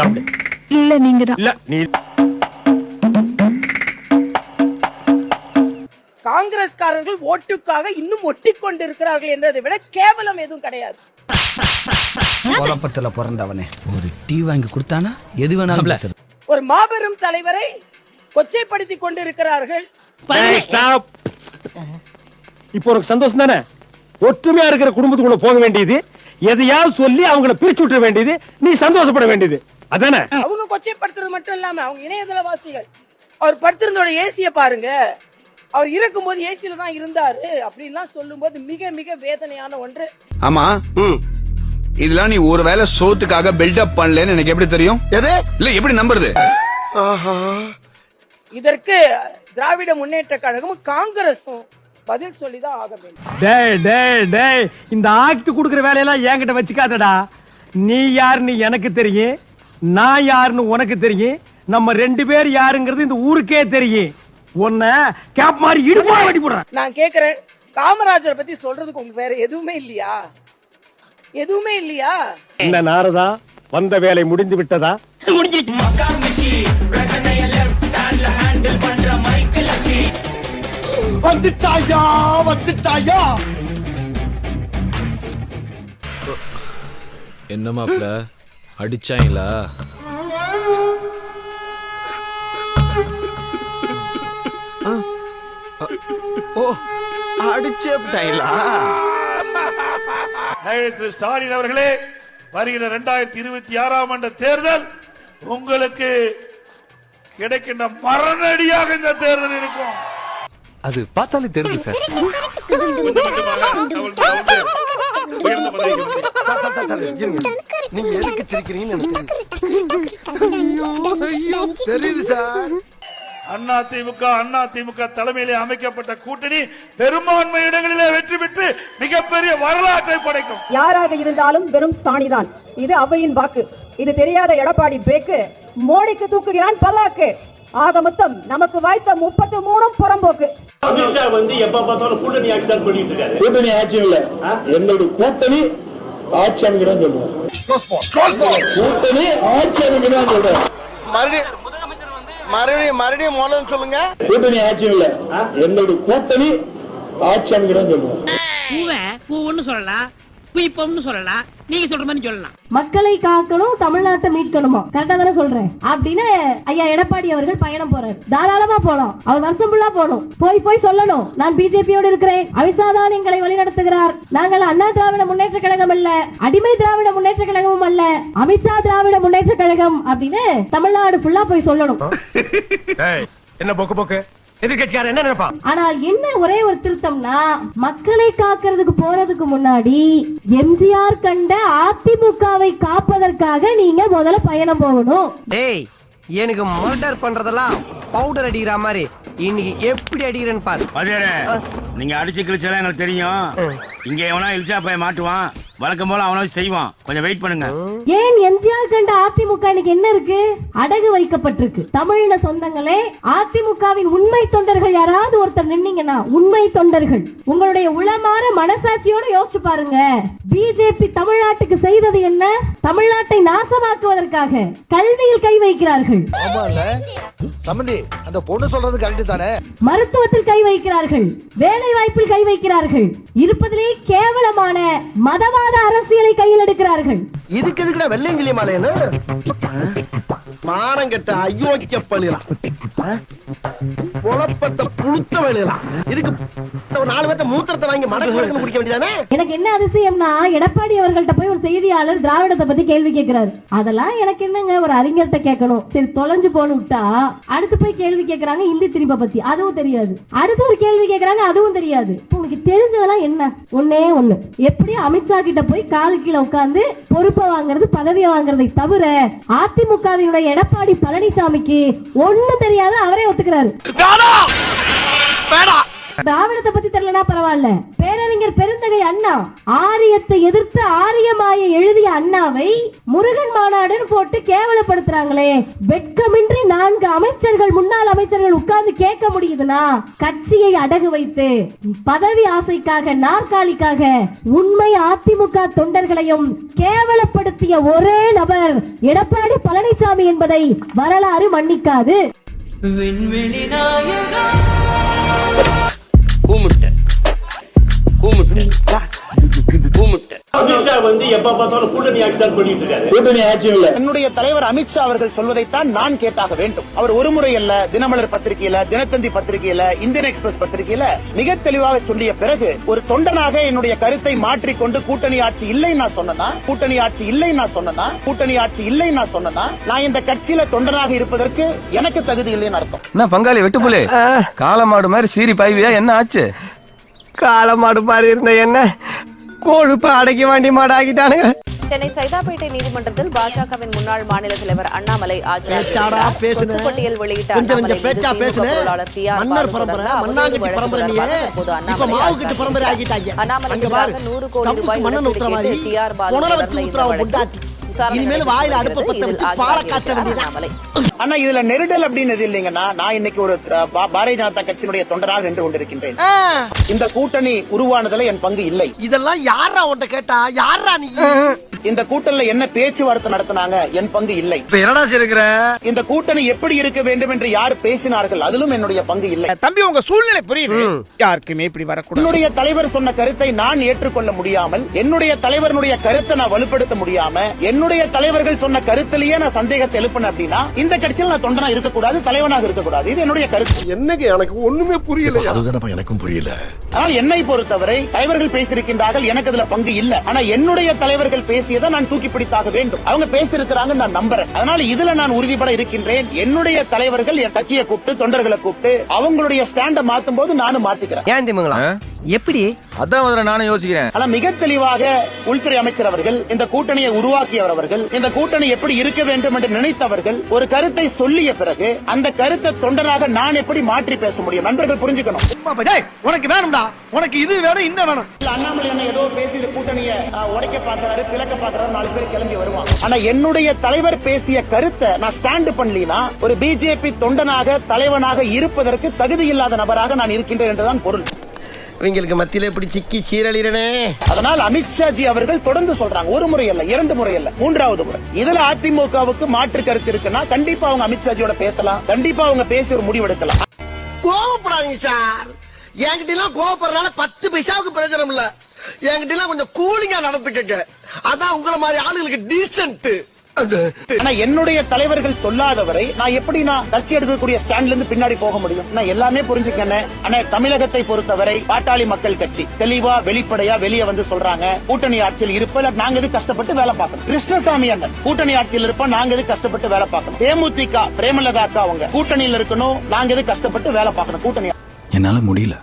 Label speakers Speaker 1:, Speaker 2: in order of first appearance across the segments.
Speaker 1: சாப்பிடு.
Speaker 2: இல்ல நீங்க தான்.
Speaker 1: இல்ல நீ.
Speaker 3: காங்கிரஸ்காரர்கள் ஓட்டுக்காக இன்னும் ஒட்டிக்கொண்டிருக்கிறார்கள் என்பதை விட கேவலம் எதுவும் கிடையாது.
Speaker 4: குழப்பத்துல பிறந்தவனே ஒரு டீ வாங்கி கொடுத்தானா எது வேணாலும்.
Speaker 3: ஒரு மாபெரும் தலைவரை கொச்சைப்படுத்திக் கொண்டிருக்கிறார்கள்.
Speaker 1: இப்போ ஒரு சந்தோஷம் தானே? ஒற்றுமையா இருக்கிற குடும்பத்துக்குள்ள போக வேண்டியது, எதையாவது சொல்லி அவங்கள பிரிச்சு விட்டுற வேண்டியது, நீ சந்தோஷப்பட வேண்டியது அதானே?
Speaker 3: அவங்க கொச்சைப்படுத்துறது மட்டும் இல்லாம அவங்க இணையதளவாசிகள் அவர் படுத்திருந்தோட ஏசிய பாருங்க, அவர் இருக்கும் போது ஏசியில தான் இருந்தாரு அப்படின்லாம் சொல்லும் போது மிக மிக வேதனையான ஒன்று.
Speaker 5: ஆமா, இதெல்லாம் நீ ஒருவேளை சோத்துக்காக பில்டப் பண்ணலன்னு எனக்கு எப்படி தெரியும்? இல்ல எப்படி நம்புறது?
Speaker 3: இதற்கு திராவிட முன்னேற்ற கழகமும் காங்கிரசும் பதில் சொல்லிதான் ஆக வேண்டும்.
Speaker 1: டேய் டேய் டேய், இந்த ஆக்ட் குடுக்குற வேலையெல்லாம் என்கிட்ட வச்சுக்காதடா. நீ யாருன்னு எனக்கு தெரியும், நான் யாருன்னு உனக்கு தெரியும், நம்ம ரெண்டு பேர் யாருங்கிறது இந்த ஊருக்கே தெரியும். உன்னை கேப் மாதிரி இடுப்பா வெட்டி போடுறேன்.
Speaker 3: நான் கேக்குறேன், காமராஜரை பத்தி சொல்றதுக்கு உங்களுக்கு வேற எதுவுமே இல்லையா? எதுவுமே இல்லையா?
Speaker 1: என்ன நாரதா, வந்த வேலை முடிந்து விட்டதா? வந்துட்டாயா வந்துட்டாயா.
Speaker 6: என்ன மாப்ள அடிச்சாங்களா?
Speaker 5: ஓ, அடிச்சேப்டாங்களா?
Speaker 7: திரு ஸ்டாலின் அவர்களே, வருகிற 2026 ஆண்டு தேர்தல் உங்களுக்கு கிடைக்கின்ற மரணடியாக இந்த தேர்தல் இருக்கும்.
Speaker 6: அது பார்த்தாலே தெரியுது சார்.
Speaker 5: நீங்க எதுக்கு சிரிக்கிறீங்கன்னு தெரியுது சார்.
Speaker 7: அதிமுக தலைமையிலே அமைக்கப்பட்ட கூட்டணி பெரும்பான்மை இடங்களிலே வெற்றி பெற்று மிகப்பெரிய வரலாற்றை படைக்கும்.
Speaker 8: யாராக இருந்தாலும் வெறும் சாணிதான். இது அவையின் வாக்கு. இது தெரியாத எடப்பாடி பேக்கு மோடிக்கு தூக்குகிறான் பல்லாக்கு. ஆக மொத்தம் நமக்கு வாய்த்த 33 புறம்போக்கு.
Speaker 1: அமித்ஷா வந்து எப்ப பார்த்தாலும் கூட்டணி ஆட்சி தான் சொல்லிட்டு இருக்காரு. கூட்டணி ஆட்சி இல்ல, என்னோட கூட்டணி ஆட்சி அமைக்கிறான்னு சொல்லுவார். கூட்டணி ஆட்சி அமைக்கிறான்னு சொல்றாரு.
Speaker 5: மறுபடியும் மோதல் சொல்லுங்க.
Speaker 1: கூட்டணி ஆட்சி இல்ல, என்னோட கூட்டணி ஆட்சி அமைக்கிறான்னு சொல்லுவார்.
Speaker 3: பூவன்னு சொல்லலாம், குயிப்பம்னு சொல்லலாம், நீங்க சொல்ற மாதிரி சொல்லலாம்.
Speaker 8: மக்களை காக்கணும், தமிழ்நாட்டை மீட்கணுமா? கரெக்டா தானே சொல்றேன் அப்படின்னு ஐயா எடப்பாடி அவர்கள் பயணம் போறாரு. தாராளமா போலாம், அவர் வருஷம் ஃபுல்லா போகணும். போய் சொல்லணும், நான் பிஜேபியோடு இருக்கிறேன், அமித்ஷா தான் எங்களை வழிநடத்துகிறார், நாங்கள் அண்ணா திராவிட முன்னேற்ற கழகம் அல்ல, அடிமை திராவிட முன்னேற்ற கழகமும் அல்ல, அமித்ஷா திராவிட முன்னேற்ற கழகம் அப்படின்னு தமிழ்நாடு ஃபுல்லா போய் சொல்லணும்.
Speaker 1: என்ன போக்கு எதிர்கட்சியார் என்ன நினைப்பா?
Speaker 8: ஆனால் என்ன ஒரே ஒரு திருத்தம்னா, மக்களை காக்கிறதுக்கு போறதுக்கு முன்னாடி எம்ஜிஆர் கண்ட அதிமுகவை காப்பதற்காக நீங்க முதல்ல பயணம் போகணும்.
Speaker 4: டேய், எனக்கு மர்டர் பண்றதெல்லாம் பவுடர் அடிக்கிற மாதிரி இன்னைக்கு எப்படி அடிக்கிறேன்னு பாரு.
Speaker 9: நீங்க அடிச்சு கிழிச்சாலும் எங்களுக்கு தெரியும். இங்க எவனா இழிச்சா போய் மாட்டுவான், வழக்கம் போல அவனாவது செய்வான். கொஞ்சம் வெயிட் பண்ணுங்க.
Speaker 8: ஏன் எம்ஜிஆர் கண்ட அதிமுக இன்னைக்கு என்ன இருக்கு? அடகு வைக்கப்பட்டிருக்கு. தமிழின சொந்தங்களே, அதிமுகவின் உண்மை தொண்டர்கள் யாராவது ஒருத்தர் நின்னீங்கன்னா, உண்மை தொண்டர்கள் உங்களுடைய உளமாற மனசாட்சியோட யோசிச்சு பாருங்க. பிஜேபி தமிழ்நாட்டுக்கு செய்தது என்ன? தமிழ்நாட்டை நாசமாக்குவதற்காக கல்வியில் கை வைக்கிறார்கள்.
Speaker 5: சம்பந்தி, அந்த பொண்ணு சொல்றது கரெக்ட் தானே?
Speaker 8: மருத்துவத்தில் கை வைக்கிறார்கள், வேலை வாய்ப்பில் கை வைக்கிறார்கள், இருப்பதிலே கேவலமான மதவாத அரசியலை கையில் எடுக்கிறார்கள்.
Speaker 4: இதுக்கு எதுக்குடா வெள்ளையங்கிலி மாலையன்னு மானம் கெட்ட அயோக்கிய பழியலாம், குழப்பத்தை புழுத்த வழியலாம். இதுக்கு ஒரு 4 பேர்த்த மூத்திரத்தை வாங்கி மடக்கு குடிக்க வேண்டியதானே?
Speaker 8: எனக்கு என்ன அதிசயம்னா, எடப்பாடி அவர்கள்ட்ட போய் ஒரு செய்தியாளர் திராவிடத்தை பத்தி கேள்வி கேட்கிறாரு. அதெல்லாம் எனக்கு என்னங்க, ஒரு அறிஞர்கிட்ட கேட்கணும். சரி, தொலைஞ்சு போன்னு விட்டா அடுத்து போய் கேள்வி கேட்கறாங்க இந்தி திணிப்பை பத்தி, அதுவும் தெரியாது. அடுத்து ஒரு கேள்வி கேட்கறாங்க, அதுவும் தெரியாது. உங்களுக்கு தெரிஞ்சதெல்லாம் என்ன? ஒன்னே ஒண்ணு, எப்படி அமித்ஷா கிட்ட போய் காலு கீழே உட்கார்ந்து பொறுப்பை வாங்குறது, பதவியை வாங்குறதை தவிர அதிமுகவினுடைய எடப்பாடி பழனிசாமிக்கு ஒண்ணும் தெரியாது. அவரே ஒத்துக்கிறாரு. திராவிடத்தை பத்தி தெரியலனா பரவாயில்ல, பேரறிஞர் அறிஞர் பெருந்தகை அண்ணா ஆரியத்தை எதிர்த்து ஆரியமாயை எழுதிய அண்ணாவை முருகன் மாநாடுன்னு போட்டு கேவலப்படுத்துறாங்களே. வெட்கமின்றி 4 அமைச்சர்கள் முன்னாள் அமைச்சர்கள் உட்கார்ந்து கேட்க முடியுதுன்னா கட்சியை அடகு வைத்து பதவி ஆசைக்காக நாற்காலிக்காக உண்மை அதிமுக தொண்டர்களையும் கேவலப்படுத்திய ஒரே நபர் எடப்பாடி பழனிசாமி என்பதை வரலாறு மன்னிக்காது.
Speaker 2: அமித்ஷா எப்ப பார்த்தாலும் கூட்டணி ஆட்சிதான் சொல்லிட்டு இருக்காரு. கூட்டணி ஆட்சி இல்ல. என்னுடைய தலைவர் அமித்ஷா அவர்கள் சொல்வதைத்தான் நான் கேட்டாக வேண்டும். அவர் ஒரு முறை அல்ல, தினமலர் பத்திரிகையில, தினத்தந்தி பத்திரிகையில, இந்தியன் எக்ஸ்பிரஸ் பத்திரிகையில மிக தெளிவாக சொல்லிய பிறகு ஒரு தொண்டனாக என்னுடைய கருத்தை மாற்றிக்கொண்டு கூட்டணி ஆட்சி இல்லை நான் சொன்னா, கூட்டணி ஆட்சி இல்லை நான் சொன்னா, கூட்டணி ஆட்சி இல்லை நான் சொன்னா, நான் இந்த கட்சியில தொண்டனாக இருப்பதற்கு எனக்கு தகுதி இல்லைன்னு அர்த்தம்.
Speaker 5: என்ன பங்காளி வெட்டுப்புலே காலமாடு மாதிரி சீரி பாய்வியா? என்ன ஆச்சு?
Speaker 4: காலமாடு மாதிரி இருந்த என்ன கொழுப்பு அடக்கி வாண்டி மாடாகிட்டானுங்க.
Speaker 10: சென்னை சைதாப்பேட்டை நீதிமன்றத்தில் பாஜகவின் முன்னாள் மாநில தலைவர் அண்ணாமலை பட்டியல் வெளியிட்ட அண்ணாமலை 100 கோடி ரூபாய் இனிமேல் வாயில அடுப்ப பத்த வச்சு பால காய்ச்ச வேண்டியது.
Speaker 2: ஆனா இதுல நெருடல் அப்படின்னு இல்லைங்கன்னா, நான் இன்னைக்கு ஒரு பாரதிய ஜனதா கட்சியினுடைய தொண்டராக நின்று கொண்டிருக்கின்றேன். இந்த கூட்டணி உருவானதுல என் பங்கு இல்லை.
Speaker 4: இதெல்லாம் யாரா உன்கிட்ட கேட்டா? யாரா நீ?
Speaker 2: இந்த கூட்டணில என்ன பேச்சுவார்த்தை நடத்தினாங்க, என் பங்கு இல்லை.
Speaker 4: என்னடா இருக்கிற?
Speaker 2: இந்த கூட்டணி எப்படி இருக்க வேண்டும் என்று யார் பேசினார்கள், அதிலும் என்னுடைய பங்கு இல்லை.
Speaker 1: தம்பி உங்க சூழ்நிலை புரியுது. யாருக்குமே இப்படி வரக்கூடாது.
Speaker 2: என்னுடைய தலைவர் சொன்ன கருத்தை நான் ஏற்றுக்கொள்ள முடியாமல், என்னுடைய தலைவருடைய கருத்தை நான் வலுப்படுத்த முடியாம, என்னுடைய தலைவர்கள் சொன்ன கருத்திலேயே நான் சந்தேகத்தை எழுப்பினேன் அப்படின்னா இந்த கட்சியில் நான் தொண்டனா இருக்கக்கூடாது, தலைவனாக இருக்கக்கூடாது. இது என்னுடைய கருத்து.
Speaker 7: என்னங்க எனக்கு ஒண்ணுமே புரியல. அதுதானப்பா எனக்கும் புரியல.
Speaker 2: ஆனால் என்னை பொறுத்தவரை தலைவர்கள் பேசியிருக்கின்றார்கள், எனக்கு அதுல பங்கு இல்ல. ஆனா என்னுடைய தலைவர்கள் பேசியதை நான் தூக்கி பிடித்தாக வேண்டும். அவங்க பேசியிருக்கிறாங்க, நான் நம்புறேன். அதனால இதுல நான் உறுதிப்பட இருக்கின்றேன். என்னுடைய தலைவர்கள் என் கட்சியை கூப்பிட்டு தொண்டர்களை கூப்பிட்டு அவங்களுடைய ஸ்டாண்ட மாத்தும் போது நானும் மாத்திக்கிறேன்.
Speaker 4: ஏன் திமுங்களா? எப்படி?
Speaker 5: அதான் நானும் யோசிக்கிறேன்.
Speaker 2: ஆனா மிக தெளிவாக உள்துறை அமைச்சர் அவர்கள், இந்த கூட்டணியை உருவாக்கியவர் அவர்கள், இந்த கூட்டணி எப்படி இருக்க வேண்டும் என்று நினைத்தவர்கள் ஒரு கருத்தை சொல்லிய பிறகு அந்த கருத்தை தொண்டனாக நான் எப்படி மாற்றி பேச முடியும்? நண்பர்கள் புரிஞ்சுக்கணும்.
Speaker 4: உனக்கு வேணும்டா, உனக்கு இது வேணும், இந்த வேணும்.
Speaker 2: அண்ணாமலை என்ன ஏதோ பேசி இந்த கூட்டணியை உடைக்க பாக்குறாரு, பிளக்க பாக்குறாரு, 4 பேர் கிளம்பி வருவாங்க. ஆனா என்னுடைய தலைவர் பேசிய கருத்தை நான் ஸ்டாண்ட் பண்ணலினா ஒரு பிஜேபி தொண்டனாக தலைவனாக இருப்பதற்கு தகுதி இல்லாத நபராக நான் இருக்கின்றேன் என்றுதான் பொருள்.
Speaker 4: இவங்களுக்கு மத்தியில இப்படி சிக்கி சீரழிறனே.
Speaker 2: அதனால் அமித்ஷாஜி அவர்கள் தொடர்ந்து சொல்றாங்க, ஒரு முறை அல்ல, 2 முறை அல்ல, 3வது முறை. இதுல அதிமுகவுக்கு மாற்று கருத்து இருக்குன்னா கண்டிப்பா அவங்க அமித்ஷாஜியோட பேசலாம், கண்டிப்பா அவங்க பேசி ஒரு முடிவெடுக்கலாம்.
Speaker 4: கோவப்படாதீங்க சார். என்கிட்ட எல்லாம் கோவப்படுறதுனால 10 பைசாவுக்கு பிரயோஜனம் இல்ல. என்கிட்ட எல்லாம் கொஞ்சம் கூலிங்கா நடந்துக்கங்க. அதான் உங்களை மாதிரி ஆளுங்களுக்கு டீசன்ட்.
Speaker 2: ஆனா என்னுடைய தலைவர்கள் சொல்லாதவரை நான் எப்படி நான் கட்சி எடுக்கக்கூடிய ஸ்டாண்ட்ல இருந்து பின்னாடி போக முடியும்? நான் எல்லாமே புரிஞ்சுக்கேன். ஆனா தமிழகத்தை பொறுத்தவரை பாட்டாளி மக்கள் கட்சி தெளிவா வெளிப்படையா வெளியே வந்து சொல்றாங்க, கூட்டணி ஆட்சியில் இருப்ப நாங்க எது கஷ்டப்பட்டு வேலை பார்க்கணும். கிருஷ்ணசாமி அண்ணன் கூட்டணி ஆட்சியில் இருப்போம், நாங்க எது கஷ்டப்பட்டு வேலை பார்க்கணும். தேமுதிக பிரேமலதா அக்கா அவங்க கூட்டணியில் இருக்கணும், நாங்க எது கஷ்டப்பட்டு வேலை பார்க்கணும். கூட்டணி
Speaker 5: என்னால முடியல,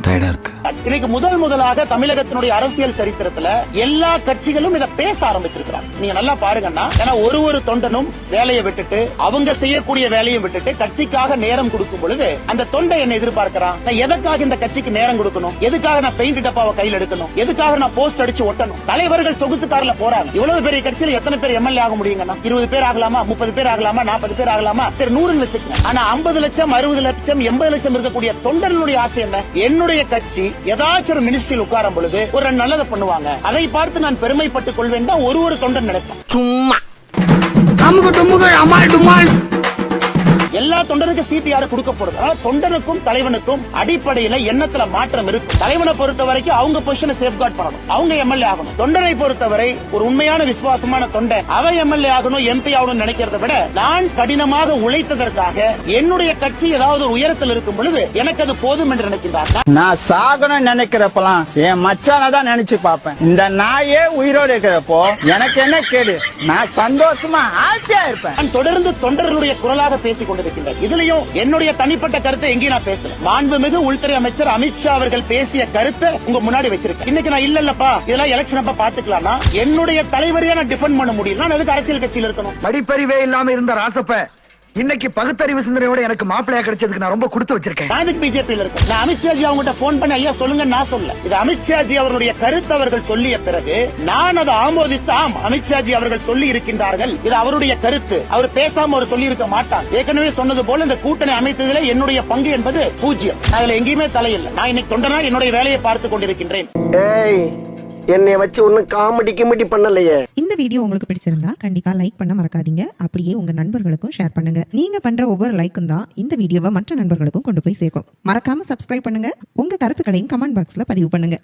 Speaker 5: டயர்டா இருக்கு.
Speaker 2: இன்னைக்கு முதலாக தமிழகத்தினுடைய அரசியல் சரித்திரத்துல எல்லா கட்சிகளும் இதை பேச ஆரம்பிச்சிருக்கிறாங்க. நீங்க நல்லா பாருங்கன்னா, ஏன்னா ஒரு தொண்டனும் வேலையை விட்டுட்டு அவங்க செய்யக்கூடிய வேலையை விட்டுட்டு கட்சிக்காக நேரம் கொடுக்கும் பொழுது அந்த தொண்டை என்ன எதிர்பார்க்கிறான்? நான் எதுக்காக இந்த கட்சிக்கு நேரம் கொடுக்கணும்? எதுக்காக நான் பெயிண்ட் டப்பாவை கையில் எடுக்கணும்? எதுக்காக நான் போஸ்ட் அடிச்சு ஒட்டணும்? தலைவர்கள் சொகுசு கார்ல போறாங்க. இவ்வளவு பெரிய கட்சியில எத்தனை பேர் எம்எல்ஏ ஆக முடியுங்கன்னா? 20 பேர் ஆகலாமா, 30 பேர் ஆகலாமா, 40 பேர் ஆகலாமா? சரி 100 லட்சம். ஆனா 50 லட்சம், 60 லட்சம், 80 லட்சம் இருக்கக்கூடிய தொண்டர்களுடைய ஆசை என்ன? என்னுடைய கட்சி ஏதாச்சும் ஒரு மினிஸ்ட்ரியில் உட்காரும் பொழுது ஒரு நல்லதை பண்ணுவாங்க, அதை பார்த்து நான் பெருமைப்பட்டுக் கொள்வேன் தான் ஒரு தொண்டன் நினைப்பான். சும்மா எல்லா தொண்டனுக்கும் சீட்டு யாரு கொடுக்க போறது? தொண்டனுக்கும் தலைவனுக்கும் அடிப்படையில எண்ணத்துல மாற்றம் இருக்கு. தலைவனை பொறுத்த வரைக்கும் அவங்க பொசிஷனை சேஃப்கார்ட் பண்ணணும், அவங்க எம்எல்ஏ ஆகணும். தொண்டனை பொறுத்தவரை ஒரு உண்மையான விசுவாசமான தொண்டன் அவன் எம்எல்ஏ ஆகணும், எம்பி ஆகணும் நினைக்கிறத விட நான் கடினமாக உழைத்ததற்காக என்னுடைய கட்சி ஏதாவது ஒரு உயரத்தில் இருக்கும் பொழுது எனக்கு அது போதும் என்று நினைக்கின்றார்.
Speaker 11: நான் சாகணும் நினைக்கிறப்பலாம் என் மச்சான தான் நினைச்சு பார்ப்பேன். இந்த நாயே உயிரோடு இருக்கிறப்போ எனக்கு என்ன கேடு? நான் சந்தோஷமா ஹாப்பியா இருப்பேன்.
Speaker 2: நான் தொடர்ந்து தொண்டர்களுடைய குரலாக பேசிக் கொண்டு இதுலயும் என்னுடைய தனிப்பட்ட கருத்தை எங்கேயும் நான் பேசல. மாண்புமிகு உள்துறை அமைச்சர் அமித்ஷா அவர்கள் பேசிய கருத்தை உங்க முன்னாடி வச்சிருக்கேன். இன்னைக்கு நான் இல்லப்பா இதெல்லாம் எலெக்ஷன் அப்ப பாத்துக்கலாம், என்னுடைய தலைவரையா நான் டிஃபெண்ட் பண்ண முடியும். நான் எதுக்கு அரசியல் கட்சியில் இருக்கணும்?
Speaker 1: படிப்பறிவே இல்லாம இருந்த ராசப்ப இன்னைக்கு பகுத்தறிவு சிந்தனையோட எனக்கு மாப்பிள்ளையா கிடைச்சதுக்கு நான் ரொம்ப கொடுத்து வச்சிருக்கேன்.
Speaker 2: நான் பிஜேபியில் இருக்கேன். நான் அமித்ஷாஜி அவங்ககிட்ட போன் பண்ணி ஐயா சொல்லுங்க நான் சொல்ல. இது அமித்ஷாஜி அவருடைய கருத்து அவர்கள் சொல்லிய பிறகு நான் அதை ஆமோதித்து ஆம் அமித்ஷாஜி அவர்கள் சொல்லி இருக்கின்றார்கள், இது அவருடைய கருத்து, அவர் பேசாம அவர் சொல்லி இருக்க மாட்டார். ஏற்கனவே சொன்னது போல இந்த கூட்டணி அமைத்ததில் என்னுடைய பங்கு என்பது 0. அதுல எங்கேயுமே தலையில்லை. நான் இன்னைக்கு தொண்டனா என்னுடைய வேலையை பார்த்துக் கொண்டிருக்கின்றேன்.
Speaker 4: என்னைய வச்சு ஒன்னும் காமெடி கிமெடி பண்ணலையே.
Speaker 12: இந்த வீடியோ உங்களுக்கு பிடிச்சிருந்தா கண்டிப்பா லைக் பண்ண மறக்காதீங்க. அப்படியே உங்க நண்பர்களுக்கும் ஷேர் பண்ணுங்க. நீங்க பண்ற ஒவ்வொரு லைக்கும் தான் இந்த வீடியோவை மற்ற நண்பர்களுக்கும் கொண்டு போய் சேர்க்கும். மறக்காம சப்ஸ்கிரைப் பண்ணுங்க. உங்க கருத்துக்களையும் கமெண்ட் பாக்ஸ்ல பதிவு பண்ணுங்க.